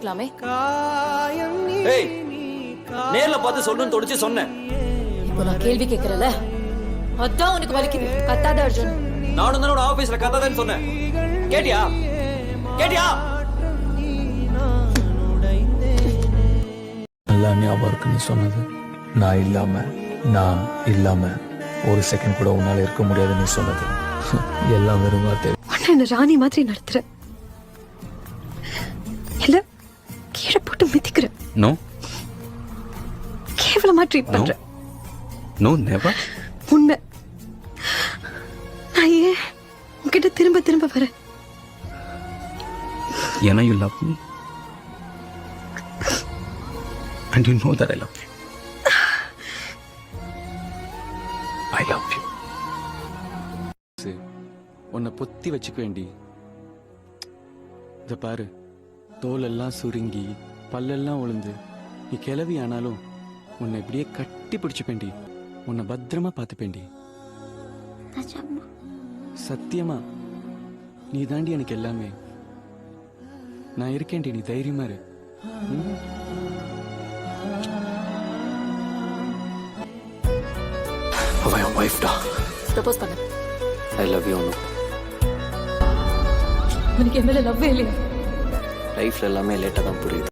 சொல்லிருக்கலாமே. ஏய், நேர்ல பார்த்து சொல்லணும்னு தோணுச்சு சொன்னேன். இப்போ நான் கேள்வி கேட்கறல, அதான் உனக்கு வலிக்குது. கத்தாத அர்ஜுன். நானும் தானே ஆபீஸ்ல கத்தாதேன்னு சொன்னேன். கேட்டியா? கேட்டியா? நல்லா ஞாபகம் இருக்கு நீ சொன்னது. நான் இல்லாம ஒரு செகண்ட் கூட உன்னால இருக்க முடியாது நீ சொன்னது. எல்லாம் வெறும் வார்த்தை. என்ன ராணி மாதிரி நடத்துற, இல்ல கீழே போட்டு மிதிக்கிற, நோ கேவலமா ட்ரீட் பண்ற. No never. உண்மை. நான் ஏன் உன்கிட்ட திரும்ப திரும்ப வரேன்? ஏன்னா you love me and you know that I love you. I love you. உன்னை பொத்தி வச்சுக்க வேண்டி. இத பாரு, தோலெல்லாம் சுருங்கி பல்லெல்லாம் உளுந்து நீ கிளவி ஆனாலும் உன்னை இப்படியே கட்டி பிடிச்சுப்பேண்டி. உன்னை பத்திரமா பார்த்துப்பேண்டி. சத்தியமா நீ தாண்டி எனக்கு எல்லாமே. நான் இருக்கேன்டி, நீ தைரியமா இரு. அவ என் வைஃப் டா. ப்ரப்போஸ் பண்ணு. ஐ லவ் யூ அனு. உனக்கு என் மேல லவ்வே இல்லையா? லைஃப்ல எல்லாமே லேட்டா தான் புரியுது.